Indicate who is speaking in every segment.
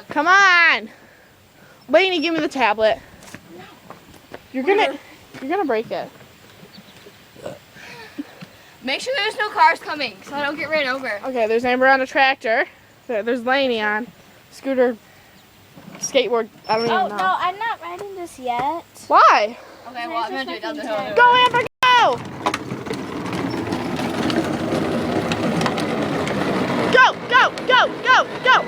Speaker 1: Come on. Lainey, give me the tablet. You're gonna break it.
Speaker 2: Make sure there's no cars coming so I don't get ran over.
Speaker 1: Okay, there's Amber on a tractor. There's Lainey on scooter, skateboard. I don't even know.
Speaker 3: Oh, no, I'm not riding this yet.
Speaker 1: Why?
Speaker 2: Okay, well, I'm going to do it down the hill.
Speaker 1: Go, Amber, go! Go, go, go, go, go!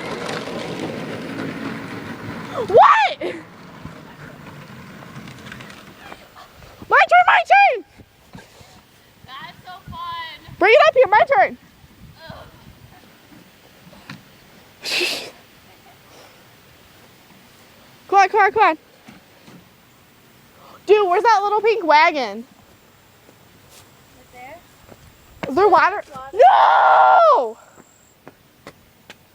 Speaker 1: What? My turn, my turn!
Speaker 2: That's so fun.
Speaker 1: Bring it up here, my turn. Come on, come on, come on. Dude, where's that little pink wagon?
Speaker 3: Right there?
Speaker 1: Is there water? No!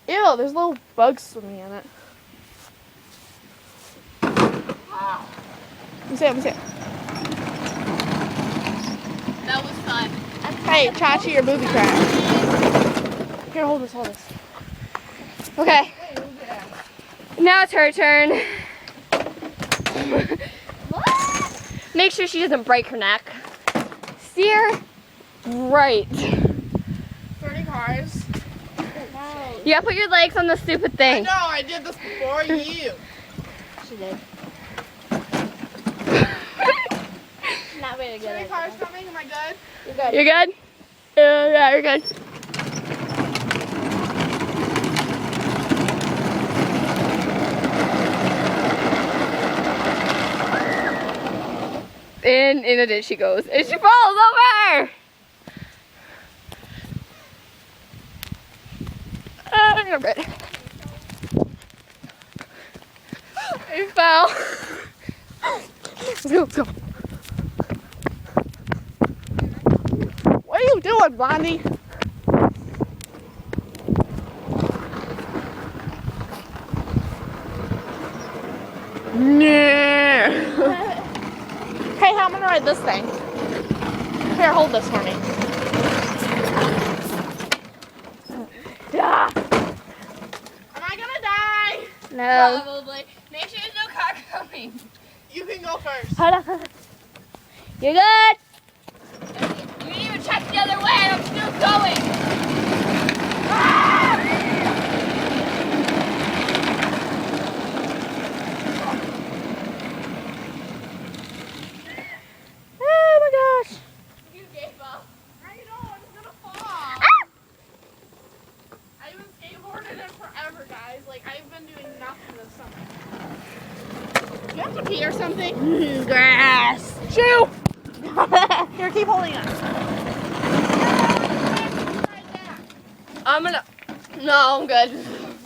Speaker 1: Ew, there's little bugs swimming in it. Let me see it, let me see it.
Speaker 2: That was fun.
Speaker 1: Hey, Chachi, your booby trap. Here, hold this, hold this. Okay.
Speaker 2: Now it's her turn. Make sure she doesn't break her neck. Steer right.
Speaker 1: 30 cars.
Speaker 2: You gotta put your legs on the stupid thing.
Speaker 1: No, I did this before you.
Speaker 3: She did. Not very good.
Speaker 1: 30 cars coming, am I good?
Speaker 3: You're good.
Speaker 2: You're good? Yeah, you're good. And in a ditch she goes. And she falls over! I'm good. I fell.
Speaker 1: Let's go, let's go. What are you doing, Blondie? Nah. Hey, I'm gonna ride this thing. Here, hold this for me. Yeah. Am I gonna die?
Speaker 2: No. Probably. Make sure there's no car coming.
Speaker 1: You can go first.
Speaker 3: Hold on. You're good.
Speaker 2: You didn't even check the other way. I'm still going.
Speaker 1: Oh my gosh.
Speaker 2: You gave up.
Speaker 1: I know, I'm gonna fall. I haven't skateboarded in forever, guys. Like, I've been doing nothing this summer. Do you have to pee or something?
Speaker 3: Grass.
Speaker 1: Shoo! Here, keep holding it.
Speaker 2: I'm gonna. No, I'm good.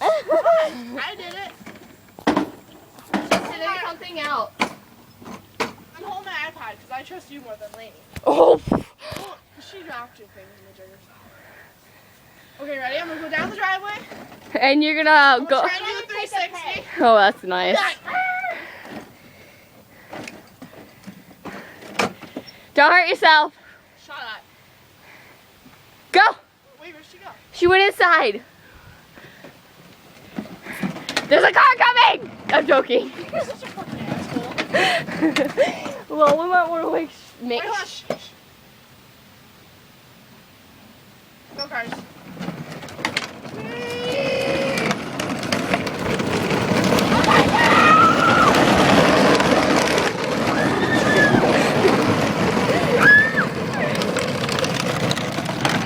Speaker 1: I did it.
Speaker 2: Figure something out.
Speaker 1: I'm holding my iPad because I trust you more than Lainey.
Speaker 2: Oh.
Speaker 1: Well, she dropped two things in the jiggers. Okay, ready? I'm gonna go down the driveway.
Speaker 2: And you're gonna
Speaker 1: I'm
Speaker 2: go.
Speaker 1: gonna try and do the 360.
Speaker 2: Oh, that's nice. Don't hurt yourself.
Speaker 1: Shut up.
Speaker 2: Go.
Speaker 1: Wait, where'd she go?
Speaker 2: She went inside. There's a car coming. I'm joking.
Speaker 1: You're such a fucking asshole.
Speaker 2: Well, we might want to like make.
Speaker 1: Wait, hush. Go, cars.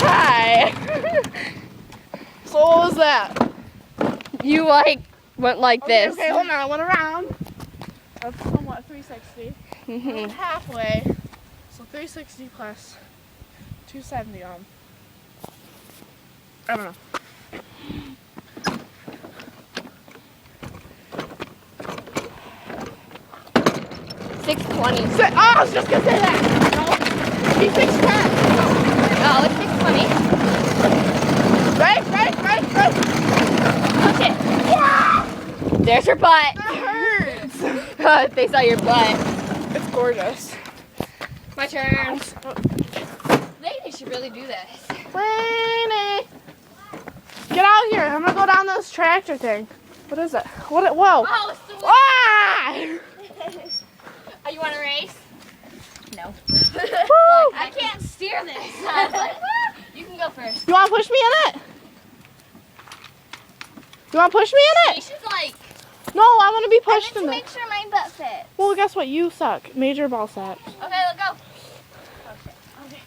Speaker 2: Hi.
Speaker 1: So what was that?
Speaker 2: You like went like
Speaker 1: Okay,
Speaker 2: this.
Speaker 1: okay, hold on. I went around. That's somewhat 360. I went halfway. So 360 plus 270 on. I don't know.
Speaker 2: $6.20.
Speaker 1: Oh, I was just gonna say that. No, be 610.
Speaker 2: Oh, it's $6.20.
Speaker 1: Right.
Speaker 2: Push it. Yeah. There's your butt.
Speaker 1: That hurts.
Speaker 2: They saw your butt.
Speaker 1: It's gorgeous.
Speaker 2: My turn. They should really do this.
Speaker 1: Lainey, get out here. I'm gonna go down this tractor thing. What is it? What? Whoa!
Speaker 2: Oh, so
Speaker 1: Ah!
Speaker 2: oh, you want to race?
Speaker 3: No.
Speaker 1: Woo!
Speaker 2: I can't steer this. You can go first.
Speaker 1: You want to push me in it? You want to push me in
Speaker 2: You
Speaker 1: it?
Speaker 2: should like.
Speaker 1: No, I want to be
Speaker 3: I
Speaker 1: pushed
Speaker 3: need
Speaker 1: in
Speaker 3: to
Speaker 1: it.
Speaker 3: make sure my butt fits.
Speaker 1: Well, guess what? You suck. Major ball sack.
Speaker 2: Okay, let's go.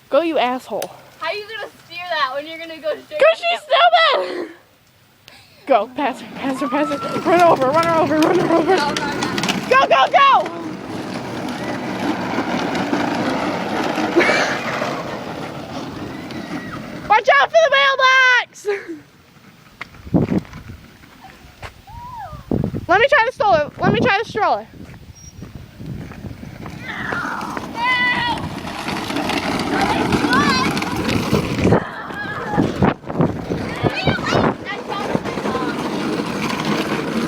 Speaker 1: Go, you asshole.
Speaker 2: How are you gonna steer that when you're gonna go straight?
Speaker 1: Cause she's stupid. Go, pass her, pass her, pass her. Run her over, run her over, run her over.
Speaker 2: No, no, no.
Speaker 1: Go, go, go! Watch out for the mailbox! Let me try the stroller. Let me try the stroller.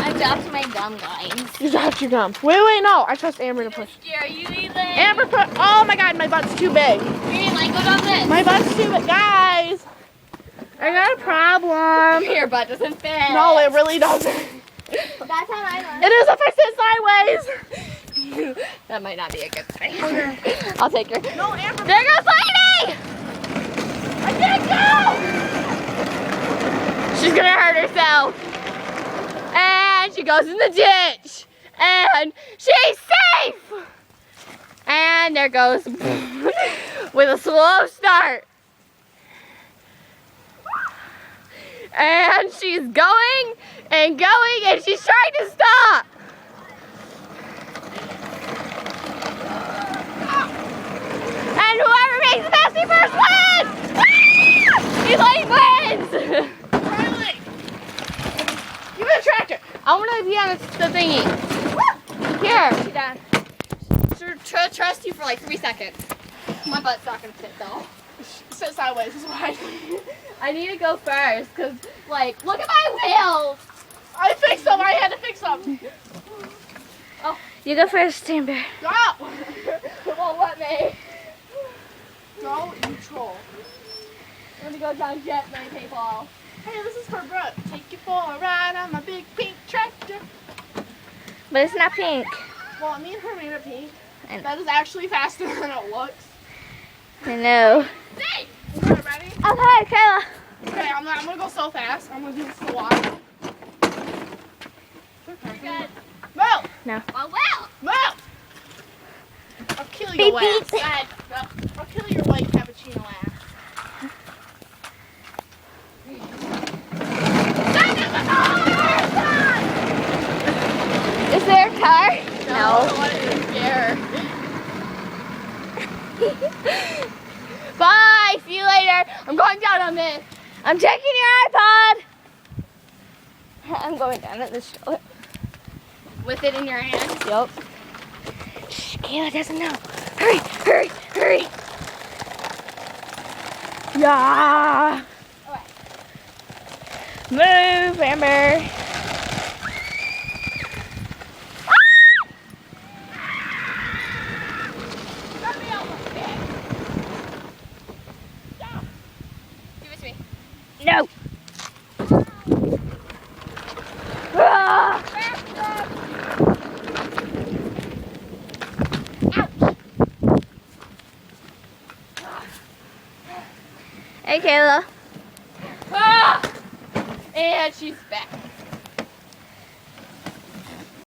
Speaker 3: I dropped my gum, guys.
Speaker 1: You dropped your gum. Wait, no. I trust Amber to push.
Speaker 2: Steer, you either.
Speaker 1: Amber, put. Oh my God, my butt's too big.
Speaker 2: You need like go down this.
Speaker 1: My butt's too big, guys. I got a problem.
Speaker 2: Your butt doesn't fit.
Speaker 1: No, it really doesn't.
Speaker 3: That's how I learned.
Speaker 1: It is if I sit sideways.
Speaker 2: That might not be a good thing. I'll take her.
Speaker 1: No, Amber.
Speaker 2: There goes Lady!
Speaker 1: I can't go.
Speaker 2: She's gonna hurt herself. And she goes in the ditch. And she's safe! And there goes with a slow start. And she's going and going and she's trying to stop. And whoever makes the bestie first wins! Elaine wins!
Speaker 1: Riley, give me the tractor.
Speaker 2: I want to be on the thingy. Here.
Speaker 3: Sit down.
Speaker 2: Trust you for like 3 seconds. My butt's not gonna fit though.
Speaker 1: Sit sideways is what I do.
Speaker 2: I need to go first, cause like, look at my wheels.
Speaker 1: I fixed them. I had to fix them.
Speaker 3: You go first, Amber.
Speaker 1: Go.
Speaker 2: It won't let me.
Speaker 1: Go, you troll.
Speaker 2: I'm gonna go down gently, people.
Speaker 1: Hey, this is for Brooke. Take you for a ride on my big pink tractor.
Speaker 3: But it's not pink.
Speaker 1: Well, me and her made it pink.
Speaker 3: I know.
Speaker 1: That is actually faster than it looks.
Speaker 3: I know.
Speaker 2: Hey!
Speaker 1: Okay, ready?
Speaker 3: Okay, Kayla.
Speaker 1: Okay, I'm gonna go so fast. I'm gonna do this a lot.
Speaker 2: You're good.
Speaker 1: Move!
Speaker 3: No.
Speaker 2: Oh well.
Speaker 1: Move! I'll kill
Speaker 3: Beep,
Speaker 1: your
Speaker 3: beep.
Speaker 1: ass. Go ahead. No, I'll kill your white cappuccino ass.
Speaker 3: Is there a car?
Speaker 2: No. I want to scare. Bye. See you later. I'm going down on this.
Speaker 3: I'm checking your iPod. I'm going down at the stroller.
Speaker 2: With it in your hand.
Speaker 3: Yup. Shh, Kayla doesn't know. Hurry, hurry, hurry. Yeah. Move, Amber.
Speaker 2: Give it to me.
Speaker 3: No. Ah. Hey, Kayla.
Speaker 2: Ah! And she's back.